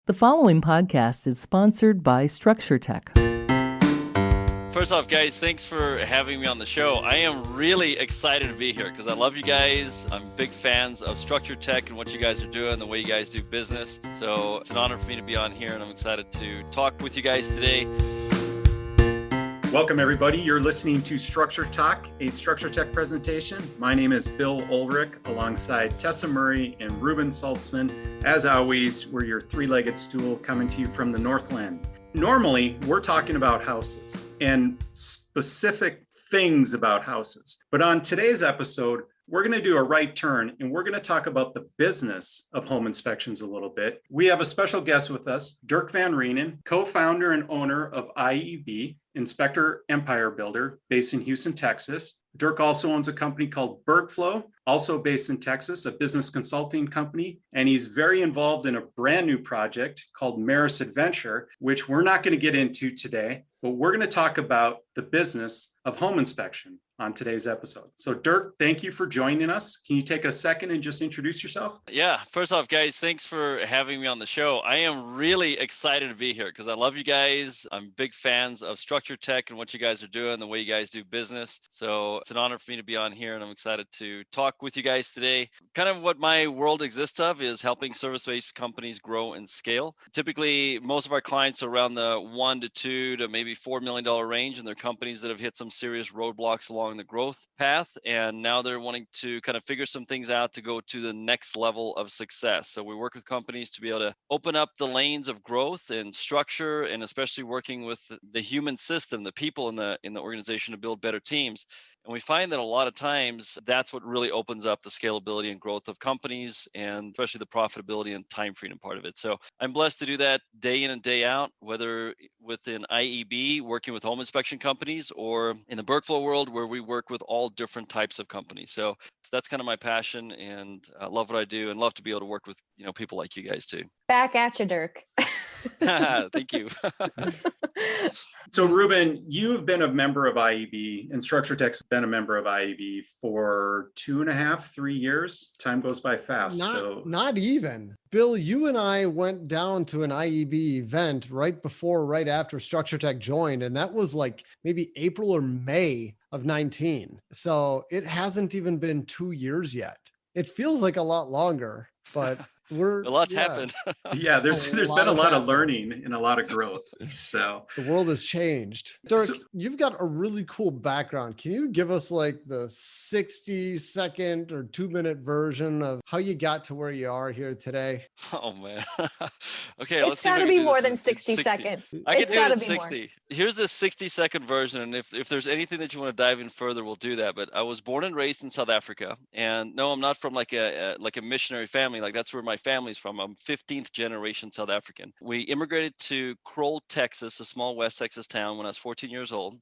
The following podcast is sponsored by StructureTech. First off, guys, thanks for having me on the show. I am really excited to be here because I love you guys. I'm big fans of StructureTech and what you guys are doing, the way you guys do business. So it's an honor for me to be on here, and I'm excited to talk with you guys today. Welcome, everybody. You're listening to Structure Talk, a StructureTech presentation. My name is Bill Ulrich, alongside Tessa Murray and Ruben Saltzman. As always, we're your three-legged stool coming to you from the Northland. Normally, we're talking about houses and specific things about houses. But on today's episode, we're going to do a right turn and we're going to talk about the business of home inspections a little bit. We have a special guest with us, Dirk van Reenen, co-founder and owner of IEB, Inspector Empire Builder, based in Houston, Texas. Dirk also owns a company called BergFlow, also based in Texas, a business consulting company. And he's very involved in a brand new project called Maris Adventure, which we're not going to get into today, but we're going to talk about the business of home inspection on today's episode. So Dirk, thank you for joining us. Can you take a second and just introduce yourself? Yeah, first off, guys, thanks for having me on the show. I am really excited to be here because I love you guys. I'm big fans of StructureTech and what you guys are doing, the way you guys do business. So it's an honor for me to be on here, and I'm excited to talk with you guys today. Kind of what my world exists of is helping service-based companies grow and scale. Typically, most of our clients are around the $1 to $2 to maybe $4 million range, and they're companies that have hit some serious roadblocks along the growth path, and now they're wanting to kind of figure some things out to go to the next level of success. So we work with companies to be able to open up the lanes of growth and structure, and especially working with the human system, the people in the organization, to build better teams. And we find that a lot of times that's what really opens up the scalability and growth of companies, and especially the profitability and time freedom part of it. So I'm blessed to do that day in and day out, whether within IEB, working with home inspection companies, or in the BergFlow world, where we work with all different types of companies. So that's kind of my passion, and I love what I do and love to be able to work with, people like you guys too. Back at you, Dirk. Thank you. So Ruben, you've been a member of IEB, and StructureTech's been a member of IEB for 2.5, 3 years. Time goes by fast. Not even. Bill, you and I went down to an IEB event right after StructureTech joined, and that was like maybe April or May of 19. So it hasn't even been 2 years yet. It feels like a lot longer, but a lot's happened. Yeah, there's been a lot of learning and a lot of growth. So the world has changed. Dirk, you've got a really cool background. Can you give us like the 60-second or 2-minute version of how you got to where you are here today? Oh man. Okay, It's got to be more than 60 seconds. I can do it in 60. More. Here's the 60-second version, and if there's anything that you want to dive in further, we'll do that. But I was born and raised in South Africa, and no, I'm not from like a missionary family. Like that's where my family's from. I'm 15th generation South African. We immigrated to Kroll, Texas, a small West Texas town, when I was 14 years old.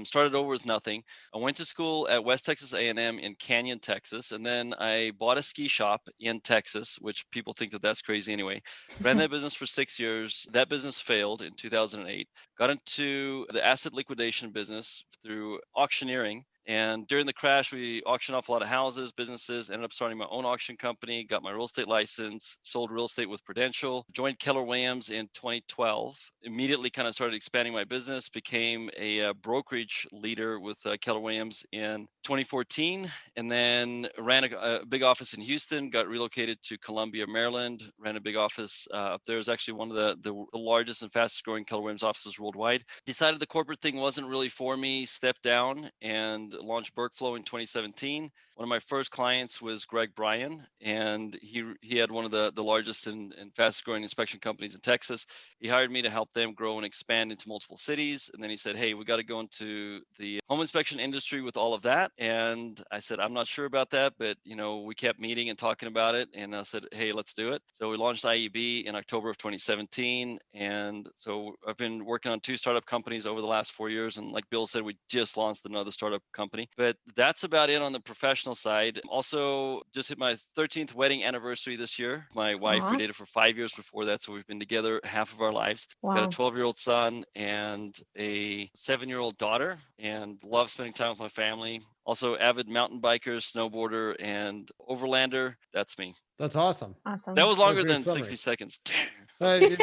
Started over with nothing. I went to school at West Texas A&M in Canyon, Texas, and then I bought a ski shop in Texas, which people think that that's crazy anyway. Ran that business for 6 years. That business failed in 2008. Got into the asset liquidation business through auctioneering. And during the crash, we auctioned off a lot of houses, businesses, ended up starting my own auction company, got my real estate license, sold real estate with Prudential, joined Keller Williams in 2012, immediately kind of started expanding my business, became a brokerage leader with Keller Williams in 2014, and then ran a big office in Houston, got relocated to Columbia, Maryland, ran a big office up there. It was actually one of the largest and fastest growing Keller Williams offices worldwide. Decided the corporate thing wasn't really for me, stepped down, and launched BergFlow in 2017. One of my first clients was Greg Bryan, and he had one of the largest and fastest growing inspection companies in Texas. He hired me to help them grow and expand into multiple cities. And then he said, hey, we got to go into the home inspection industry with all of that. And I said, I'm not sure about that, but we kept meeting and talking about it. And I said, hey, let's do it. So we launched IEB in October of 2017. And so I've been working on 2 startup companies over the last 4 years. And like Bill said, we just launched another startup company. But that's about it on the professional side. Also, just hit my 13th wedding anniversary this year. My wife, we dated for 5 years before that, so we've been together half of our lives. Wow. Got a 12-year-old son and a 7-year-old daughter, and love spending time with my family. Also, avid mountain biker, snowboarder, and overlander. That's me. That's awesome. Awesome. That was longer than summary. 60 seconds. It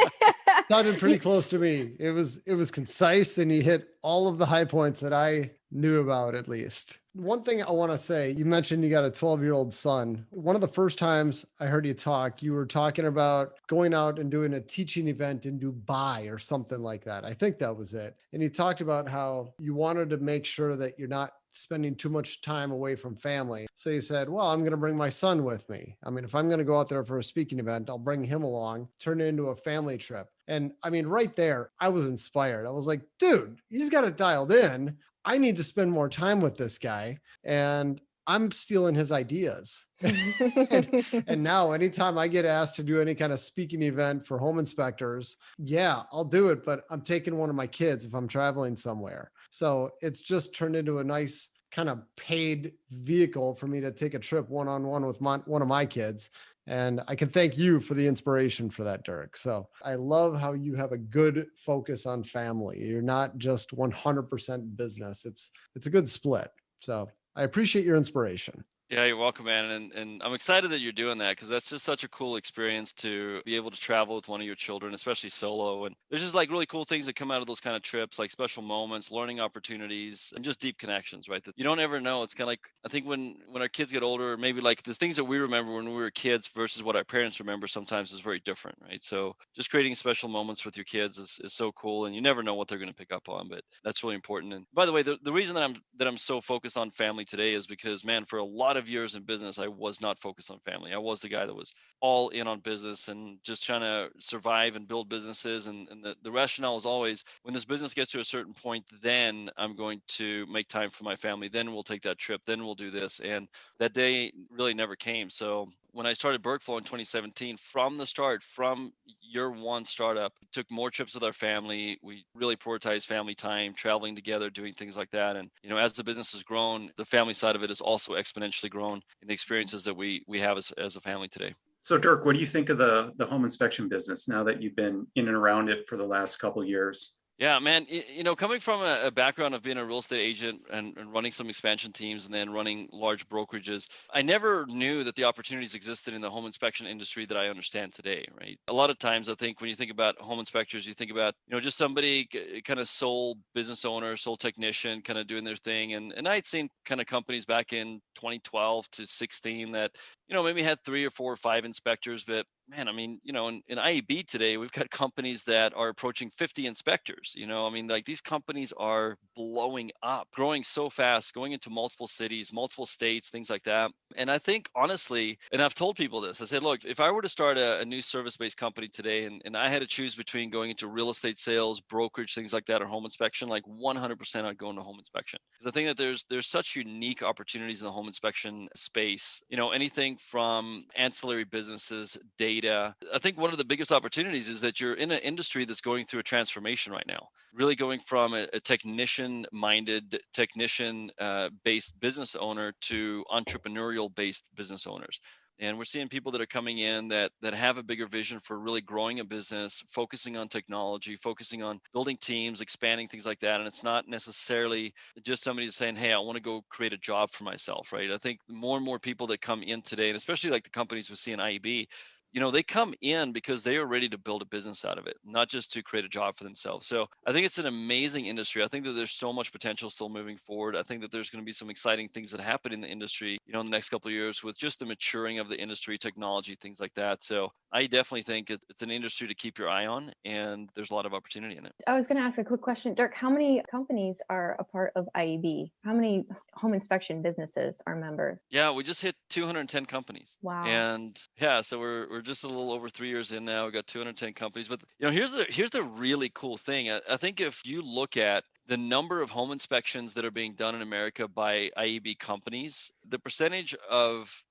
sounded pretty close to me. It was concise, and you hit all of the high points that I knew about, at least. One thing I want to say, you mentioned you got a 12-year-old son. One of the first times I heard you talk, you were talking about going out and doing a teaching event in Dubai or something like that. I think that was it. And you talked about how you wanted to make sure that you're not spending too much time away from family. So you said, well, I'm going to bring my son with me. I mean, if I'm going to go out there for a speaking event, I'll bring him along, turn it into a family trip. And I mean, right there, I was inspired. I was like, dude, he's got it dialed in. I need to spend more time with this guy. And I'm stealing his ideas. and now anytime I get asked to do any kind of speaking event for home inspectors, yeah, I'll do it. But I'm taking one of my kids if I'm traveling somewhere. So it's just turned into a nice kind of paid vehicle for me to take a trip one-on-one with one of my kids. And I can thank you for the inspiration for that, Dirk. So I love how you have a good focus on family. You're not just 100% business. It's a good split. So I appreciate your inspiration. Yeah, you're welcome, man. And I'm excited that you're doing that, because that's just such a cool experience to be able to travel with one of your children, especially solo. And there's just like really cool things that come out of those kind of trips, like special moments, learning opportunities, and just deep connections, right? That you don't ever know. It's kind of like, I think when our kids get older, maybe like the things that we remember when we were kids versus what our parents remember sometimes is very different, right? So just creating special moments with your kids is so cool, and you never know what they're going to pick up on, but that's really important. And by the way, the reason that I'm so focused on family today is because, man, for a lot of years in business, I was not focused on family. I was the guy that was all in on business and just trying to survive and build businesses. And the rationale is always, when this business gets to a certain point, then I'm going to make time for my family. Then we'll take that trip. Then we'll do this. And that day really never came. So when I started BurkeFlow in 2017, from the start, from year one startup, we took more trips with our family. We really prioritized family time, traveling together, doing things like that. And, you know, as the business has grown, the family side of it has also exponentially grown in the experiences that we have as a family today. So Dirk, what do you think of the home inspection business now that you've been in and around it for the last couple of years? Yeah, man, you know, coming from a background of being a real estate agent and running some expansion teams and then running large brokerages, I never knew that the opportunities existed in the home inspection industry that I understand today, right? A lot of times I think when you think about home inspectors, you think about, you know, just somebody kind of sole business owner, sole technician kind of doing their thing. And I'd seen kind of companies back in 2012 to 16 that, you know, maybe had 3 or 4 or 5 inspectors, but man, I mean, you know, in IEB today, we've got companies that are approaching 50 inspectors. You know, I mean, like these companies are blowing up, growing so fast, going into multiple cities, multiple states, things like that. And I think honestly, and I've told people this, I said, look, if I were to start a new service-based company today and I had to choose between going into real estate sales, brokerage, things like that, or home inspection, like 100% I'd go into home inspection. Because I think that there's such unique opportunities in the home inspection space. You know, anything from ancillary businesses, data. I think one of the biggest opportunities is that you're in an industry that's going through a transformation right now, really going from a technician-minded, technician-based business owner to entrepreneurial-based business owners. And we're seeing people that are coming in that have a bigger vision for really growing a business, focusing on technology, focusing on building teams, expanding things like that. And it's not necessarily just somebody saying, hey, I want to go create a job for myself, right? I think more and more people that come in today, and especially like the companies we see in IEB, you know, they come in because they are ready to build a business out of it, not just to create a job for themselves. So I think it's an amazing industry. I think that there's so much potential still moving forward. I think that there's going to be some exciting things that happen in the industry, you know, in the next couple of years with just the maturing of the industry, technology, things like that. So I definitely think it's an industry to keep your eye on, and there's a lot of opportunity in it. I was going to ask a quick question. Dirk, how many companies are a part of IEB? How many home inspection businesses are members? Yeah, we just hit 210 companies. Wow. And yeah, so we're just a little over 3 years in now. We've got 210 companies. But you know, here's the really cool thing. I think if you look at the number of home inspections that are being done in America by IEB companies, the percentage of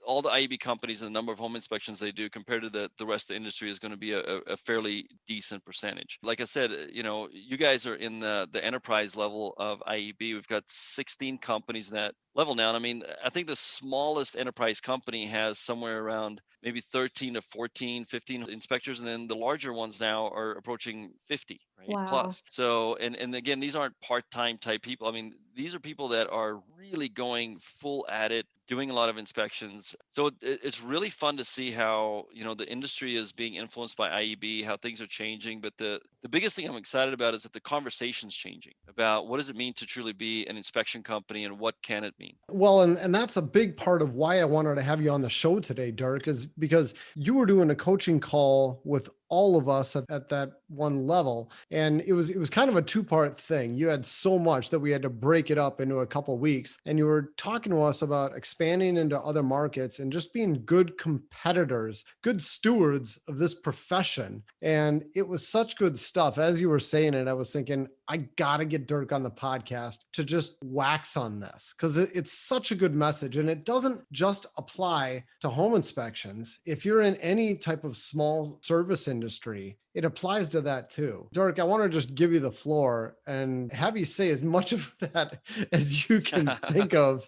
all the IEB companies and the number of home inspections they do compared to the rest of the industry is going to be a fairly decent percentage. Like I said, you know, you guys are in the enterprise level of IEB. We've got 16 companies in that level now. And I mean, I think the smallest enterprise company has somewhere around maybe 13 to 14, 15 inspectors. And then the larger ones now are approaching 50, right? Wow. Plus. So, and again, these aren't part-time type people. I mean, these are people that are really going full at it, doing a lot of inspections. So it's really fun to see how, the industry is being influenced by IEB, how things are changing. But the biggest thing I'm excited about is that the conversation's changing about what does it mean to truly be an inspection company and what can it mean? Well, and that's a big part of why I wanted to have you on the show today, Dirk, is because you were doing a coaching call with all of us at that one level. And it was kind of a two-part thing. You had so much that we had to break it up into a couple of weeks. And you were talking to us about expanding into other markets and just being good competitors, good stewards of this profession. And it was such good stuff. As you were saying it, I was thinking, I got to get Dirk on the podcast to just wax on this because it's such a good message. And it doesn't just apply to home inspections. If you're in any type of small service industry, it applies to that too. Dirk, I want to just give you the floor and have you say as much of that as you can think of.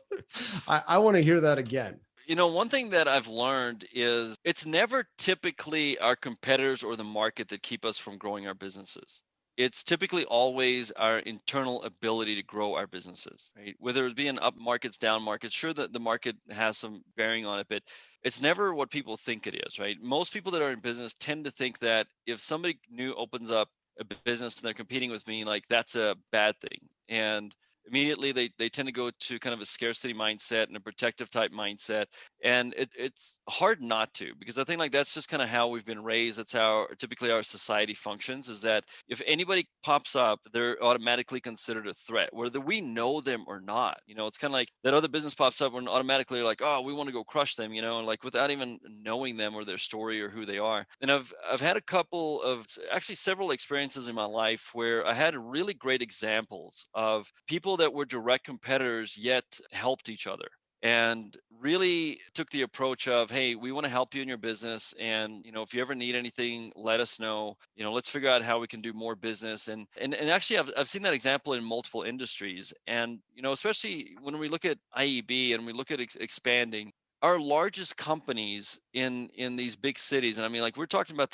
I want to hear that again. One thing that I've learned is it's never typically our competitors or the market that keep us from growing our businesses. It's typically always our internal ability to grow our businesses, right? Whether it be in up markets, down markets, sure that the market has some bearing on it, but it's never what people think it is, right? Most people that are in business tend to think that if somebody new opens up a business and they're competing with me, like that's a bad thing. And immediately they tend to go to kind of a scarcity mindset and a protective type mindset. And it's hard not to, because I think like that's just kind of how we've been raised. That's how typically our society functions, is that if anybody pops up, they're automatically considered a threat, whether we know them or not. It's kind of like that other business pops up and automatically like, oh, we want to go crush them, and like without even knowing them or their story or who they are. And I've had a couple of, actually several experiences in my life where I had really great examples of people that were direct competitors yet helped each other and really took the approach of, hey, we want to help you in your business, and if you ever need anything, let us know. Let's figure out how we can do more business. And actually I've seen that example in multiple industries. And especially when we look at IEB and we look at expanding, our largest companies in these big cities, and I mean, like we're talking about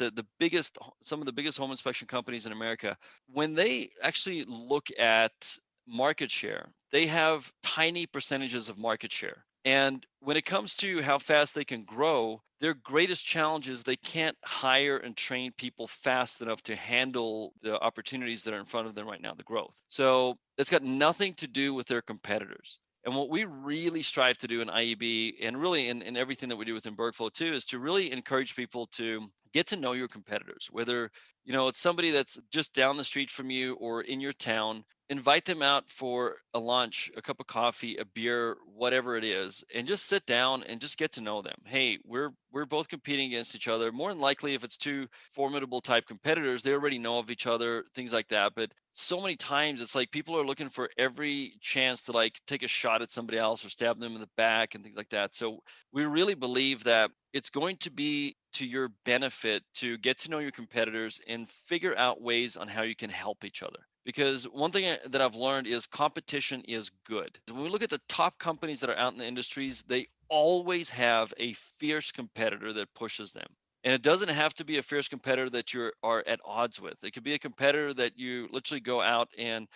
some of the biggest home inspection companies in America, when they actually look at market share, they have tiny percentages of market share. And when it comes to how fast they can grow, their greatest challenge is they can't hire and train people fast enough to handle the opportunities that are in front of them right now, the growth. So it's got nothing to do with their competitors. And what we really strive to do in IEB, and really in everything that we do within Bergflow too, is to really encourage people to get to know your competitors, whether it's somebody that's just down the street from you or in your town. Invite them out for a lunch, a cup of coffee, a beer, whatever it is, and just sit down and just get to know them. Hey, we're both competing against each other. More than likely, if it's two formidable type competitors, they already know of each other, things like that. But so many times it's like people are looking for every chance to like take a shot at somebody else or stab them in the back and things like that. So we really believe that it's going to be to your benefit to get to know your competitors and figure out ways on how you can help each other. Because one thing that I've learned is competition is good. When we look at the top companies that are out in the industries, they always have a fierce competitor that pushes them. And it doesn't have to be a fierce competitor that you are at odds with. It could be a competitor that you literally go out and,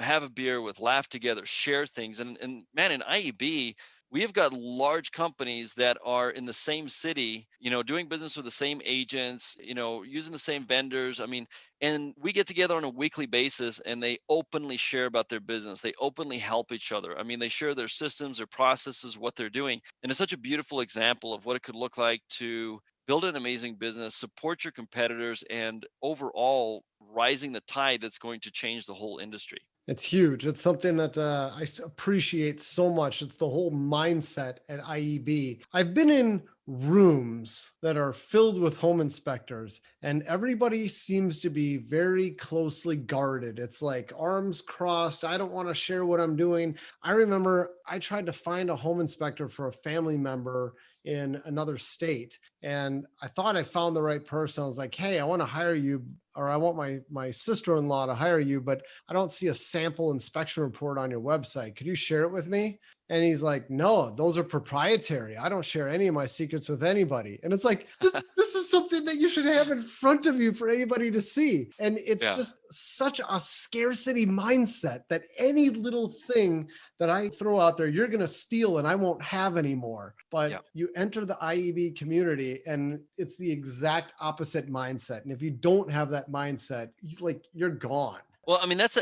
have a beer with, laugh together, share things. And man, in IEB, we have got large companies that are in the same city, doing business with the same agents, using the same vendors. I mean, and we get together on a weekly basis and they openly share about their business. They openly help each other. I mean, they share their systems, their processes, what they're doing. And it's such a beautiful example of what it could look like to build an amazing business, support your competitors, and overall rising the tide that's going to change the whole industry. It's huge. It's something that I appreciate so much. It's the whole mindset at IEB. I've been in rooms that are filled with home inspectors and everybody seems to be very closely guarded. It's like arms crossed. I don't want to share what I'm doing. I remember I tried to find a home inspector for a family member in another state. And I thought I found the right person. I was like, hey, I want to hire you, or I want my sister-in-law to hire you, but I don't see a sample inspection report on your website. Could you share it with me? And he's like, no, those are proprietary. I don't share any of my secrets with anybody. And it's like, this is something that you should have in front of you for anybody to see. And it's just such a scarcity mindset that any little thing that I throw out there, you're going to steal and I won't have anymore. But you enter the IEB community and it's the exact opposite mindset. And if you don't have that mindset, you're gone. Well, I mean, that's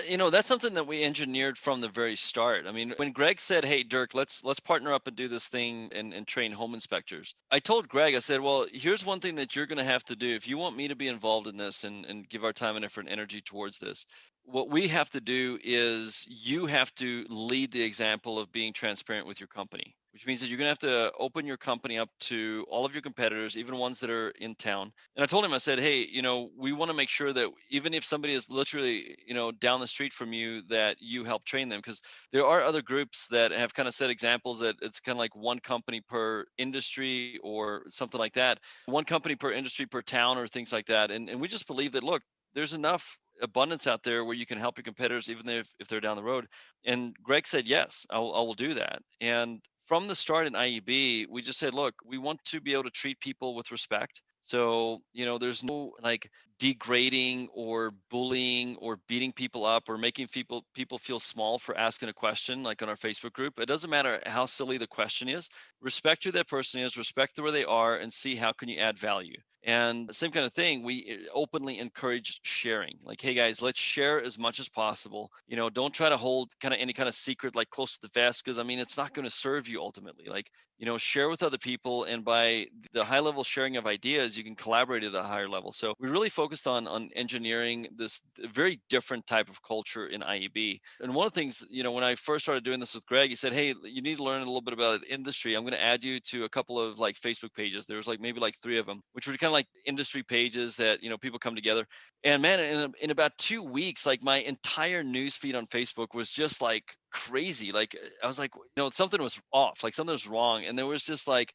something that we engineered from the very start. I mean, when Greg said, "Hey, Dirk, let's partner up and do this thing and train home inspectors," I told Greg, I said, "Well, here's one thing that you're going to have to do if you want me to be involved in this and give our time and effort and energy towards this. What we have to do is you have to lead the example of being transparent with your company, which means that you're going to have to open your company up to all of your competitors, even ones that are in town." And I told him, I said, "Hey, we want to make sure that even if somebody is literally, down the street from you, that you help train them, because there are other groups that have kind of set examples that it's kind of like one company per industry or something like that, one company per industry per town or things like that. And we just believe that, look, there's enough abundance out there where you can help your competitors, even if they're down the road." And Greg said, "Yes, I will do that." And from the start in IEB, we just said, look, we want to be able to treat people with respect. So, there's no like degrading or bullying or beating people up or making people feel small for asking a question, like on our Facebook group. It doesn't matter how silly the question is. Respect who that person is, respect where they are, and see how can you add value. And same kind of thing, we openly encourage sharing. Like, hey guys, let's share as much as possible. Don't try to hold kind of any kind of secret like close to the vest, because I mean, it's not going to serve you ultimately. Like, share with other people, and by the high level sharing of ideas, you can collaborate at a higher level. So we really focused on engineering this very different type of culture in IEB. And one of the things, when I first started doing this with Greg, he said, "Hey, you need to learn a little bit about the industry. I'm going to add you to a couple of like Facebook pages." There was maybe 3 of them, which were kind of like industry pages that people come together. And man, in about 2 weeks, like my entire news feed on Facebook was just like crazy. Like I was like, something was off, like something was wrong. And there was just like,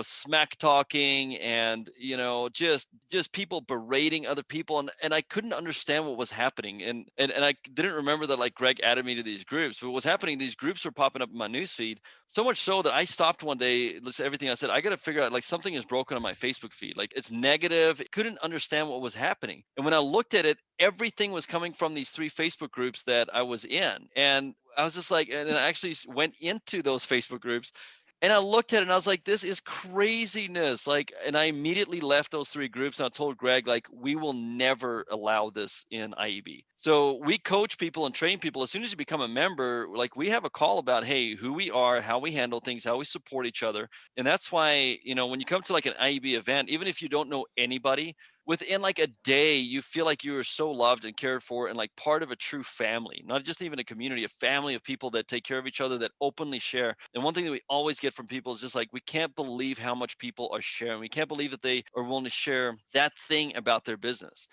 smack talking and, just people berating other people. And I couldn't understand what was happening. And I didn't remember that like Greg added me to these groups, but what was happening, these groups were popping up in my news feed so much so that I stopped one day, listen to everything I said, I got to figure out like something is broken on my Facebook feed. Like it's negative. I couldn't understand what was happening. And when I looked at it, everything was coming from these 3 Facebook groups that I was in. And I was just like, and I actually went into those Facebook groups and I looked at it and I was like, this is craziness. Like, and I immediately left those 3 groups and I told Greg, like, we will never allow this in IEB. So we coach people and train people. As soon as you become a member, like we have a call about, hey, who we are, how we handle things, how we support each other. And that's why, when you come to like an IEB event, even if you don't know anybody, within like a day, you feel like you are so loved and cared for and like part of a true family, not just even a community, a family of people that take care of each other, that openly share. And one thing that we always get from people is just like, we can't believe how much people are sharing. We can't believe that they are willing to share that thing about their business,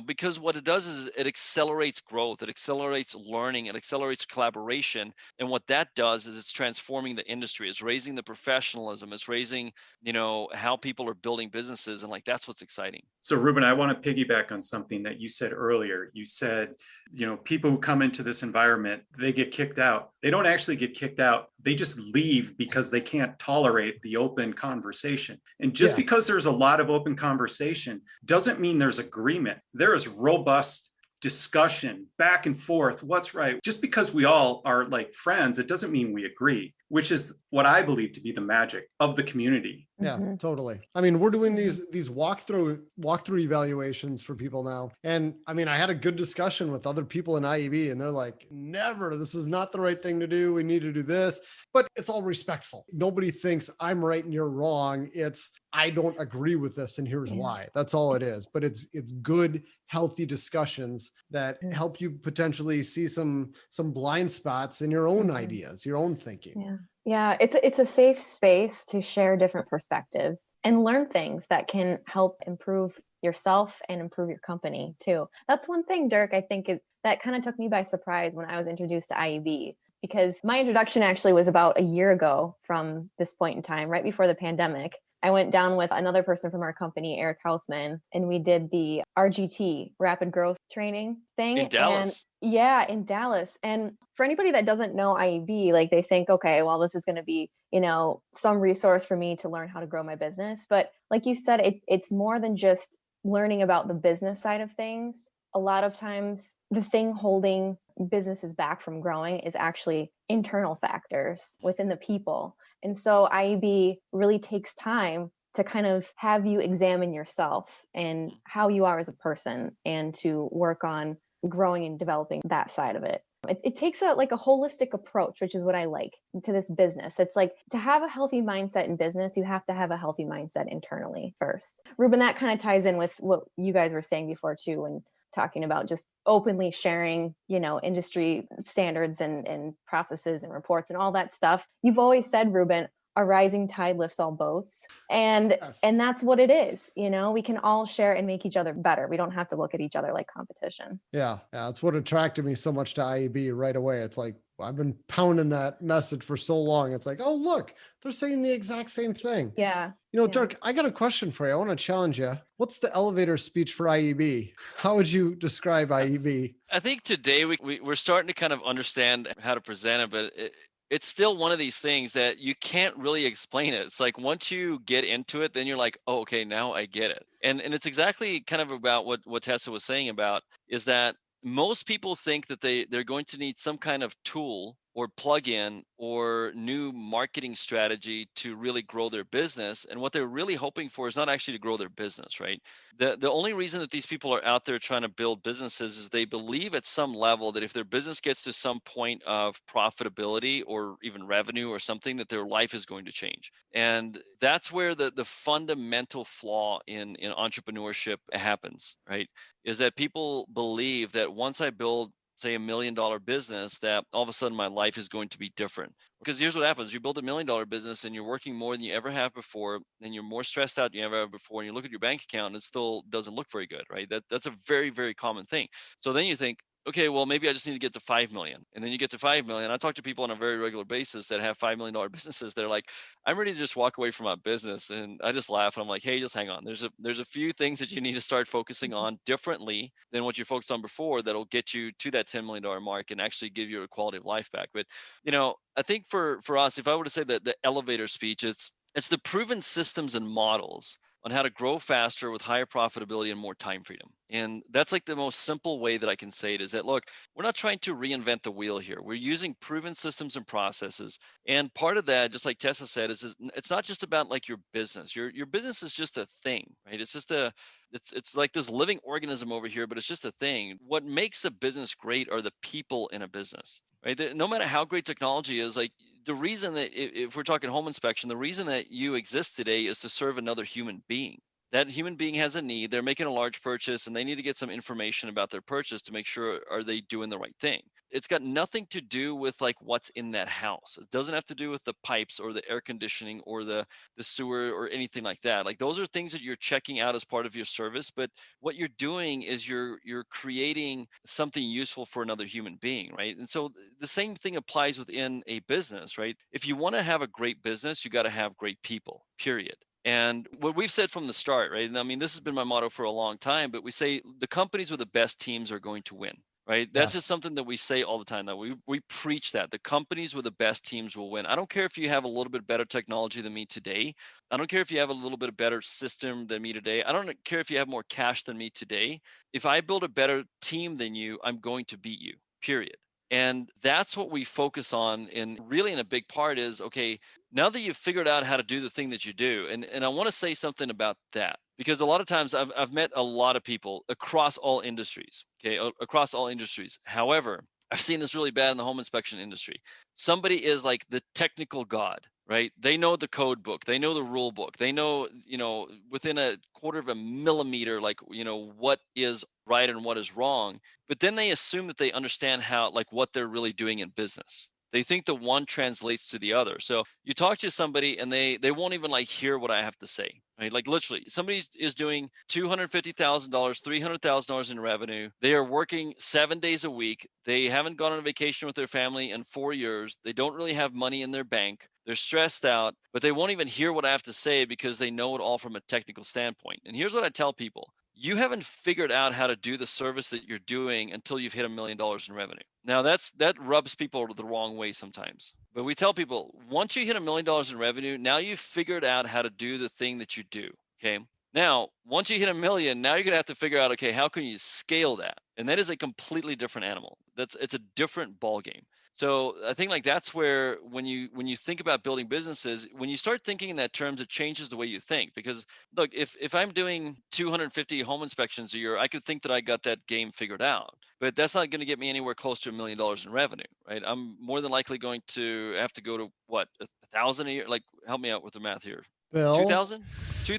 because what it does is it accelerates growth, it accelerates learning, it accelerates collaboration. And what that does is it's transforming the industry, it's raising the professionalism, it's raising, how people are building businesses. And like, that's what's exciting. So Ruben, I want to piggyback on something that you said earlier. You said, people who come into this environment, they get kicked out. They don't actually get kicked out. They just leave because they can't tolerate the open conversation. And just because there's a lot of open conversation doesn't mean there's agreement. There is robust discussion back and forth. What's right? Just because we all are like friends, it doesn't mean we agree, which is what I believe to be the magic of the community. Yeah, totally. I mean, we're doing these walkthrough evaluations for people now. And I mean, I had a good discussion with other people in IEB and they're like, never, this is not the right thing to do. We need to do this, but it's all respectful. Nobody thinks I'm right and you're wrong. It's, I don't agree with this and here's why. That's all it is. But it's good, healthy discussions that help you potentially see some blind spots in your own ideas, your own thinking. Yeah, it's a safe space to share different perspectives and learn things that can help improve yourself and improve your company too. That's one thing, Dirk, I think that kind of took me by surprise when I was introduced to IEB, because my introduction actually was about a year ago from this point in time, right before the pandemic. I went down with another person from our company, Eric Hausman, and we did the RGT, rapid growth training thing. In Dallas. And yeah, in Dallas. And for anybody that doesn't know IEB, like they think, okay, well, this is going to be, some resource for me to learn how to grow my business. But like you said, it's more than just learning about the business side of things. A lot of times the thing holding businesses back from growing is actually internal factors within the people. And so IEB really takes time to kind of have you examine yourself and how you are as a person and to work on growing and developing that side of it. It takes a holistic approach, which is what I like to this business. It's like to have a healthy mindset in business, you have to have a healthy mindset internally first. Ruben, that kind of ties in with what you guys were saying before too, and talking about just openly sharing, industry standards and processes and reports and all that stuff. You've always said, Ruben, a rising tide lifts all boats. And Yes. and that's what it is. We can all share and make each other better. We don't have to look at each other like competition. Yeah. That's what attracted me so much to IEB right away. It's like, I've been pounding that message for so long. It's like, oh, look, they're saying the exact same thing. Yeah. Dirk, I got a question for you. I want to challenge you. What's the elevator speech for IEB? How would you describe IEB? I think today we're starting to kind of understand how to present it, but it's still one of these things that you can't really explain it. It's like once you get into it, then you're like, oh, okay, now I get it. And it's exactly kind of about what Tessa was saying about is that most people think that they're going to need some kind of tool or plug-in or new marketing strategy to really grow their business. And what they're really hoping for is not actually to grow their business, right? The only reason that these people are out there trying to build businesses is they believe at some level that if their business gets to some point of profitability or even revenue or something, that their life is going to change. And that's where the fundamental flaw in entrepreneurship happens, right? Is that people believe that once I build, say, $1 million business, that all of a sudden my life is going to be different. Because here's what happens. You build $1 million business and you're working more than you ever have before, and you're more stressed out than you ever have before, and you look at your bank account and it still doesn't look very good, right? That's a very, very common thing. So then you think, okay, well, maybe I just need to get to 5 million. And then you get to 5 million. I talk to people on a very regular basis that have $5 million businesses. They're like, I'm ready to just walk away from my business. And I just laugh and I'm like, hey, just hang on. There's a few things that you need to start focusing on differently than what you focused on before that'll get you to that $10 million mark and actually give you a quality of life back. But, I think for us, if I were to say that the elevator speech, it's the proven systems and models on how to grow faster with higher profitability and more time freedom. And that's like the most simple way that I can say it is that, look, we're not trying to reinvent the wheel here. We're using proven systems and processes. And part of that, just like Tessa said, is it's not just about like your business. Your business is just a thing, right? It's just it's like this living organism over here, but it's just a thing. What makes a business great are the people in a business, right? No matter how great technology is, like the reason that if we're talking home inspection, the reason that you exist today is to serve another human being. That human being has a need, they're making a large purchase and they need to get some information about their purchase to make sure, are they doing the right thing? It's got nothing to do with like what's in that house. It doesn't have to do with the pipes or the air conditioning or the sewer or anything like that. Like those are things that you're checking out as part of your service, but what you're doing is you're creating something useful for another human being, right? And so the same thing applies within a business, right? If you want to have a great business, you got to have great people, period. And what we've said from the start, right? And I mean, this has been my motto for a long time, but we say the companies with the best teams are going to win, right? That's just something that we say all the time. That we preach that the companies with the best teams will win. I don't care if you have a little bit better technology than me today. I don't care if you have a little bit better system than me today. I don't care if you have more cash than me today. If I build a better team than you, I'm going to beat you, period. And that's what we focus on. And really, in a big part is, okay, now that you've figured out how to do the thing that you do, and I want to say something about that, because a lot of times I've met a lot of people across all industries, okay, across all industries. However, I've seen this really bad in the home inspection industry. Somebody is like the technical god, right? They know the code book, they know the rule book, they know, within a quarter of a millimeter, like, what is right and what is wrong. But then they assume that they understand how, like, what they're really doing in business. They think the one translates to the other. So you talk to somebody and they won't even like hear what I have to say. Right? Like literally, somebody is doing $250,000, $300,000 in revenue. They are working 7 days a week. They haven't gone on a vacation with their family in 4 years. They don't really have money in their bank. They're stressed out, but they won't even hear what I have to say because they know it all from a technical standpoint. And here's what I tell people. You haven't figured out how to do the service that you're doing until you've hit $1 million in revenue. Now that rubs people the wrong way sometimes. But we tell people, once you hit $1 million in revenue, now you've figured out how to do the thing that you do. Okay. Now, once you hit 1 million, now you're going to have to figure out, okay, how can you scale that? And that is a completely different animal. It's a different ball game. So I think like that's where when you think about building businesses, when you start thinking in that terms, it changes the way you think. Because look, if I'm doing 250 home inspections a year, I could think that I got that game figured out. But that's not going to get me anywhere close to $1 million in revenue, right? I'm more than likely going to have to go to what, 1,000 a year? Like, help me out with the math here. Bill, 2,000?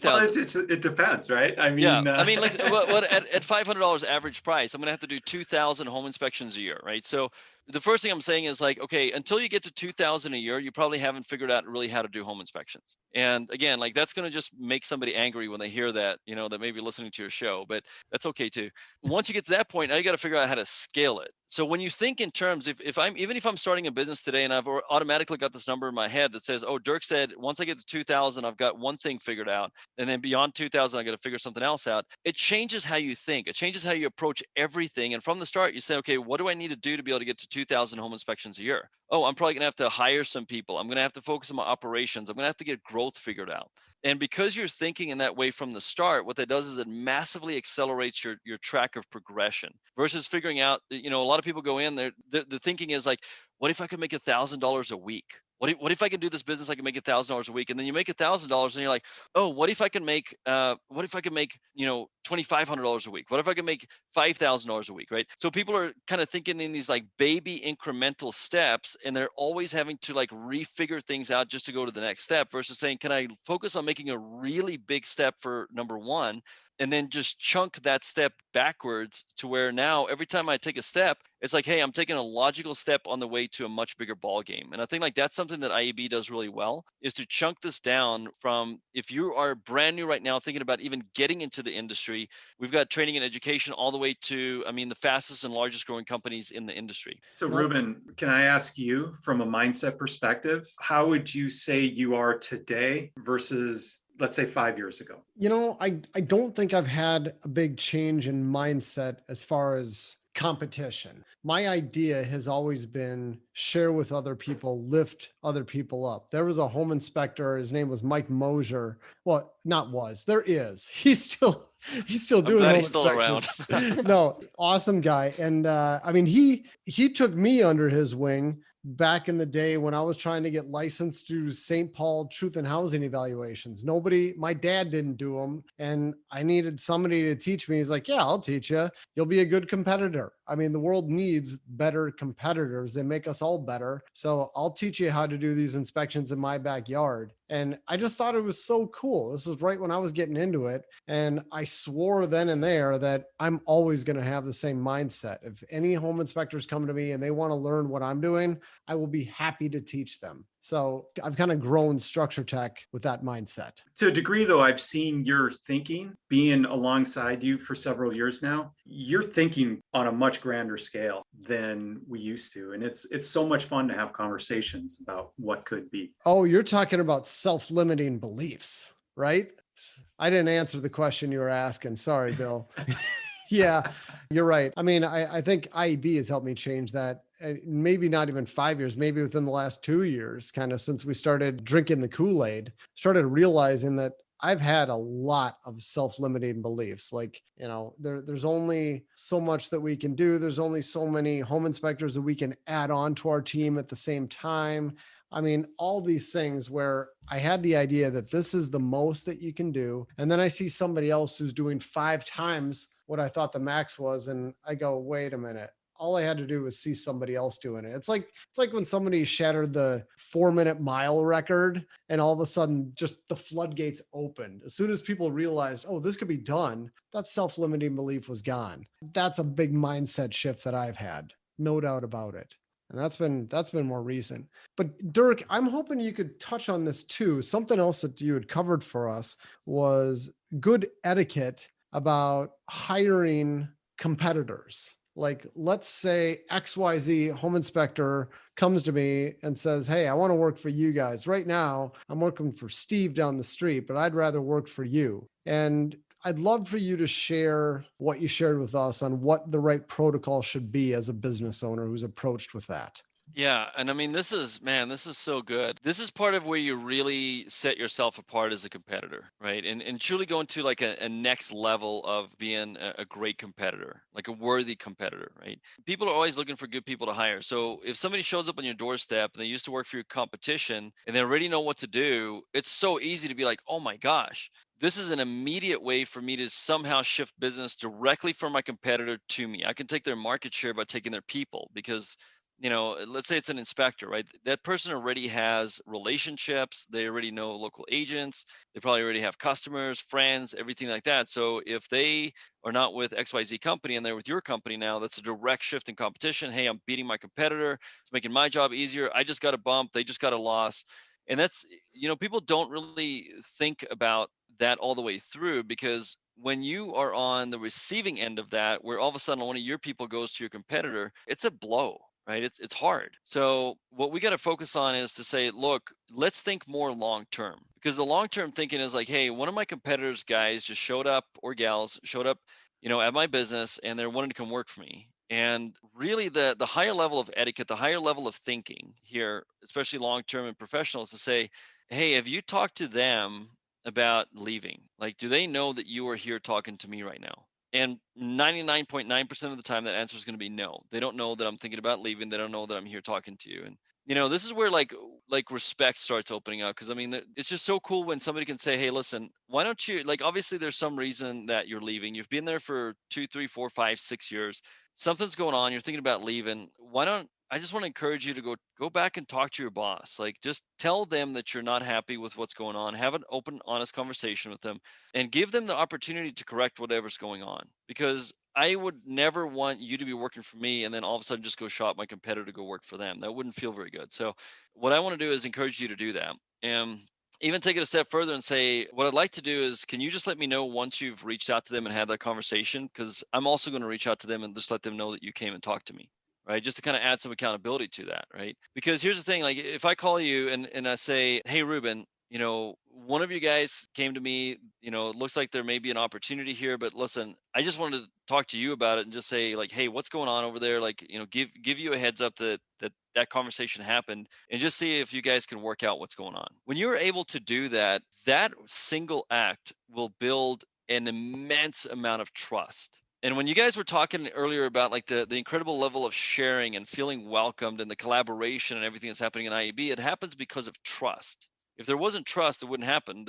Well, it depends, right? I mean, yeah, I mean, like, what at $500 average price, I'm gonna have to do 2,000 home inspections a year, right? So the first thing I'm saying is like, okay, until you get to 2,000 a year, you probably haven't figured out really how to do home inspections. And again, like that's gonna just make somebody angry when they hear that, that may be listening to your show, but that's okay too. Once you get to that point, now you got to figure out how to scale it. So when you think in terms, if I'm starting a business today and I've automatically got this number in my head that says, oh, Dirk said once I get to 2,000, I've got one thing figured out, and then beyond 2,000, I got to figure something else out. It changes how you think. It changes how you approach everything. And from the start, you say, okay, what do I need to do to be able to get to 2,000 home inspections a year? Oh, I'm probably going to have to hire some people. I'm going to have to focus on my operations. I'm going to have to get growth figured out. And because you're thinking in that way from the start, what that does is it massively accelerates your track of progression versus figuring out, a lot of people go in there, the thinking is like, what if I could make $1,000 a week? What if I can do this business? I can make $1,000 a week, and then you make $1,000, and you're like, oh, what if I can make $2,500 a week? What if I can make $5,000 a week, right? So people are kind of thinking in these like baby incremental steps, and they're always having to like refigure things out just to go to the next step versus saying, can I focus on making a really big step for number one, and then just chunk that step backwards to where now every time I take a step, it's like, hey, I'm taking a logical step on the way to a much bigger ball game. And I think like that's something that IEB does really well, is to chunk this down from, if you are brand new right now thinking about even getting into the industry, we've got training and education all the way to, the fastest and largest growing companies in the industry. So Ruben, can I ask you from a mindset perspective, how would you say you are today versus, let's say, 5 years ago? I don't think I've had a big change in mindset as far as competition. My idea has always been share with other people, lift other people up. There was a home inspector. His name was Mike Mosier. Well, not was, there is. He's still doing home he's still around. No, awesome guy. And he took me under his wing back in the day when I was trying to get licensed to St. Paul Truth and Housing Evaluations. My dad didn't do them, and I needed somebody to teach me. He's like, yeah, I'll teach you. You'll be a good competitor. The world needs better competitors. They make us all better. So I'll teach you how to do these inspections in my backyard. And I just thought it was so cool. This was right when I was getting into it. And I swore then and there that I'm always going to have the same mindset. If any home inspectors come to me and they want to learn what I'm doing, I will be happy to teach them. So I've kind of grown Structure Tech with that mindset. To a degree, though, I've seen your thinking being alongside you for several years now. You're thinking on a much grander scale than we used to. And it's so much fun to have conversations about what could be. Oh, you're talking about self-limiting beliefs, right? I didn't answer the question you were asking. Sorry, Bill. Yeah, you're right. I think IEB has helped me change that. Maybe not even 5 years, maybe within the last 2 years, kind of since we started drinking the Kool-Aid, started realizing that I've had a lot of self-limiting beliefs. Like, there's only so much that we can do. There's only so many home inspectors that we can add on to our team at the same time. All these things where I had the idea that this is the most that you can do. And then I see somebody else who's doing 5 times what I thought the max was. And I go, wait a minute. All I had to do was see somebody else doing it. It's like when somebody shattered the 4-minute mile record and all of a sudden just the floodgates opened. As soon as people realized, oh, this could be done, that self-limiting belief was gone. That's a big mindset shift that I've had. No doubt about it. And that's been more recent. But Dirk, I'm hoping you could touch on this too. Something else that you had covered for us was good etiquette about hiring competitors. Like, let's say XYZ home inspector comes to me and says, "Hey, I want to work for you guys. Right now, I'm working for Steve down the street, but I'd rather work for you." And I'd love for you to share what you shared with us on what the right protocol should be as a business owner who's approached with that. Yeah, and I mean, this is so good. This is part of where you really set yourself apart as a competitor, right? And truly go into like a next level of being a great competitor, like a worthy competitor, right? People are always looking for good people to hire. So if somebody shows up on your doorstep and they used to work for your competition and they already know what to do, it's so easy to be like, oh my gosh, this is an immediate way for me to somehow shift business directly from my competitor to me. I can take their market share by taking their people because let's say it's an inspector, right? That person already has relationships. They already know local agents. They probably already have customers, friends, everything like that. So if they are not with XYZ company and they're with your company now, that's a direct shift in competition. Hey, I'm beating my competitor. It's making my job easier. I just got a bump. They just got a loss. And that's, people don't really think about that all the way through because when you are on the receiving end of that, where all of a sudden one of your people goes to your competitor, it's a blow, right? It's hard. So what we got to focus on is to say, look, let's think more long term because the long term thinking is like, hey, one of my competitors guys just showed up or gals showed up, at my business and they're wanting to come work for me. And really the higher level of etiquette, the higher level of thinking here, especially long term and professional, is to say, hey, have you talked to them about leaving? Like, do they know that you are here talking to me right now? And 99.9% of the time, that answer is going to be no. They don't know that I'm thinking about leaving. They don't know that I'm here talking to you. And this is where like respect starts opening up because I mean, it's just so cool when somebody can say, "Hey, listen, why don't you like? Obviously, there's some reason that you're leaving. You've been there for 2, 3, 4, 5, 6 years. Something's going on. You're thinking about leaving. Why don't I just want to encourage you to go back and talk to your boss. Like, just tell them that you're not happy with what's going on. Have an open, honest conversation with them and give them the opportunity to correct whatever's going on. Because I would never want you to be working for me and then all of a sudden just go shop my competitor to go work for them. That wouldn't feel very good. So, what I want to do is encourage you to do that. And even take it a step further and say, what I'd like to do is, can you just let me know once you've reached out to them and had that conversation? Because I'm also going to reach out to them and just let them know that you came and talked to me. Right. Just to kind of add some accountability to that. Right. Because here's the thing, like if I call you and I say, hey, Ruben, one of you guys came to me, it looks like there may be an opportunity here, but listen, I just wanted to talk to you about it and just say like, hey, what's going on over there? Like, give you a heads up that conversation happened and just see if you guys can work out what's going on. When you're able to do that, that single act will build an immense amount of trust. And when you guys were talking earlier about like the incredible level of sharing and feeling welcomed and the collaboration and everything that's happening in IEB, it happens because of trust. If there wasn't trust, it wouldn't happen.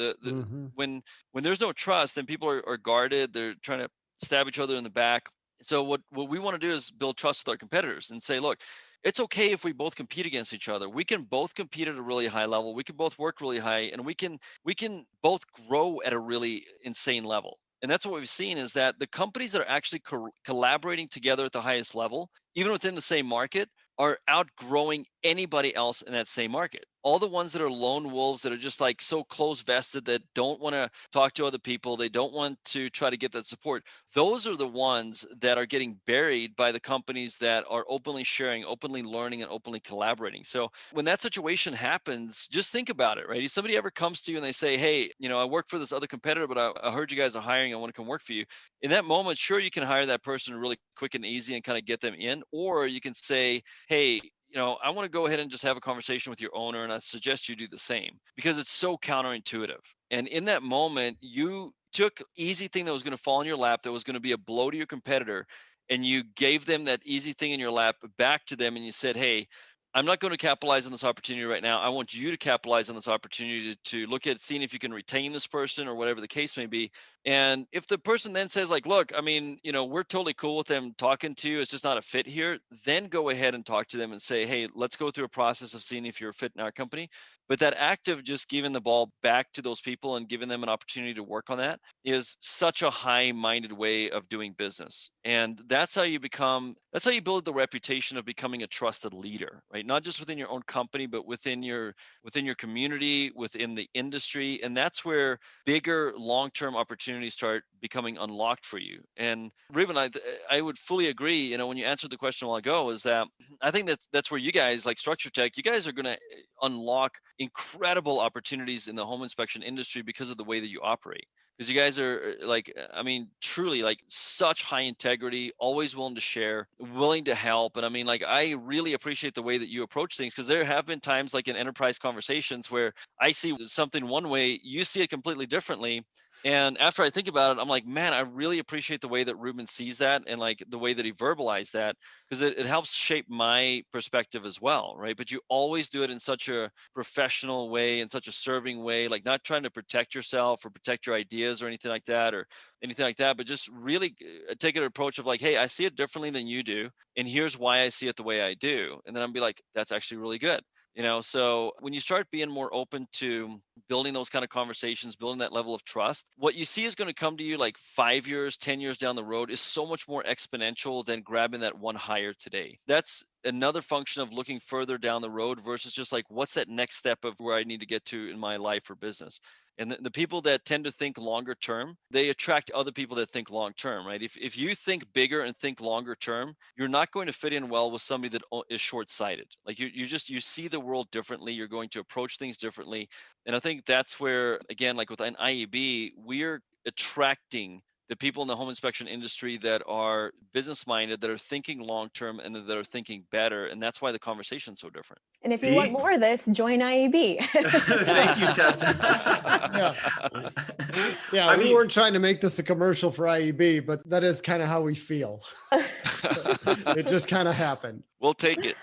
When there's no trust, then people are guarded. They're trying to stab each other in the back. So what we want to do is build trust with our competitors and say, look, it's okay if we both compete against each other. We can both compete at a really high level. We can both work really high, and we can both grow at a really insane level. And that's what we've seen is that the companies that are actually collaborating together at the highest level, even within the same market, are outgrowing anybody else in that same market. All the ones that are lone wolves that are just like so close vested that don't want to talk to other people, they don't want to try to get that support. Those are the ones that are getting buried by the companies that are openly sharing, openly learning, and openly collaborating. So when that situation happens, just think about it, right? If somebody ever comes to you and they say, hey, I work for this other competitor, but I heard you guys are hiring, I want to come work for you. In that moment, sure, you can hire that person really quick and easy and kind of get them in, or you can say, hey, I want to go ahead and just have a conversation with your owner, and I suggest you do the same because it's so counterintuitive. And in that moment, you took easy thing that was going to fall in your lap, that was going to be a blow to your competitor, and you gave them that easy thing in your lap back to them, and you said, hey, I'm not going to capitalize on this opportunity right now. I want you to capitalize on this opportunity to look at seeing if you can retain this person or whatever the case may be. And if the person then says like, look, I mean, we're totally cool with them talking to you, it's just not a fit here, then go ahead and talk to them and say, hey, let's go through a process of seeing if you're a fit in our company. But that act of just giving the ball back to those people and giving them an opportunity to work on that is such a high-minded way of doing business. And that's how you build the reputation of becoming a trusted leader, right? Not just within your own company, but within your community, within the industry. And that's where bigger long-term opportunities start becoming unlocked for you. And Ruben, I would fully agree, when you answered the question a while ago, is that I think that's where you guys, like Structure Tech, you guys are going to unlock incredible opportunities in the home inspection industry because of the way that you operate. Because you guys are truly like such high integrity, always willing to share, willing to help. And I really appreciate the way that you approach things, because there have been times like in enterprise conversations where I see something one way, you see it completely differently. And after I think about it, I'm like, man, I really appreciate the way that Ruben sees that and like the way that he verbalized that, because it helps shape my perspective as well, right? But you always do it in such a professional way, in such a serving way, like not trying to protect yourself or protect your ideas or anything like that, but just really take an approach of like, hey, I see it differently than you do, and here's why I see it the way I do. And then I'll be like, that's actually really good. So when you start being more open to building those kind of conversations, building that level of trust, what you see is going to come to you like 5 years, 10 years down the road is so much more exponential than grabbing that one hire today. That's another function of looking further down the road versus just like, what's that next step of where I need to get to in my life or business? And the people that tend to think longer term, they attract other people that think long term, right? If you think bigger and think longer term, you're not going to fit in well with somebody that is short-sighted. Like you see the world differently. You're going to approach things differently. And I think that's where, again, like with an IEB, we're attracting the people in the home inspection industry that are business minded, that are thinking long term, and that are thinking better. And that's why the conversation is so different. And if you want more of this, join IEB. Thank you, Tessa. Yeah, we weren't trying to make this a commercial for IEB, but that is kind of how we feel. It just kind of happened. We'll take it.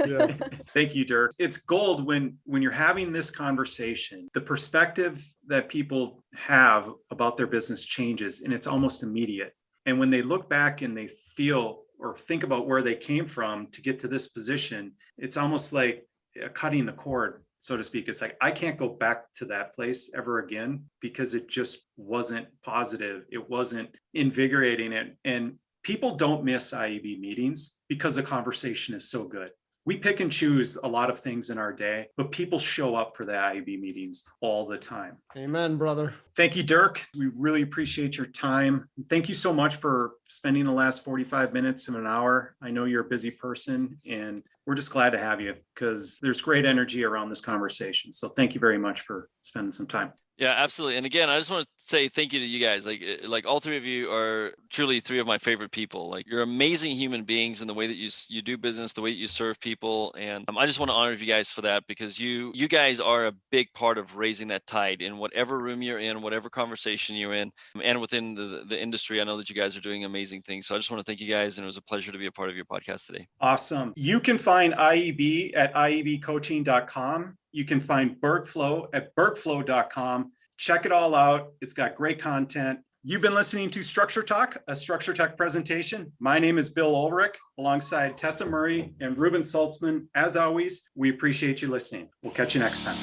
Yeah. Thank you, Dirk. It's gold when you're having this conversation. The perspective that people have about their business changes, and it's almost immediate. And when they look back and they feel or think about where they came from to get to this position, it's almost like cutting the cord, so to speak. It's like, I can't go back to that place ever again because it just wasn't positive. It wasn't invigorating. And people don't miss IEB meetings because the conversation is so good. We pick and choose a lot of things in our day, but people show up for the IEB meetings all the time. Amen, brother. Thank you, Dirk. We really appreciate your time. Thank you so much for spending the last 45 minutes and an hour. I know you're a busy person, and we're just glad to have you because there's great energy around this conversation. So thank you very much for spending some time. Yeah, absolutely. And again, I just want to say thank you to you guys. Like all three of you are truly three of my favorite people. Like you're amazing human beings in the way that you do business, the way that you serve people. And I just want to honor you guys for that, because you guys are a big part of raising that tide in whatever room you're in, whatever conversation you're in, and within the industry. I know that you guys are doing amazing things. So I just want to thank you guys. And it was a pleasure to be a part of your podcast today. Awesome. You can find IEB at iebcoaching.com. You can find BurkeFlow at burkeflow.com. Check it all out. It's got great content. You've been listening to Structure Talk, a Structure Tech presentation. My name is Bill Ulrich, alongside Tessa Murray and Ruben Saltzman. As always, we appreciate you listening. We'll catch you next time.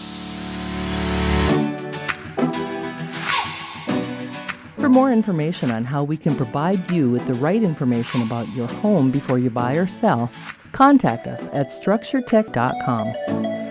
For more information on how we can provide you with the right information about your home before you buy or sell, contact us at structuretech.com.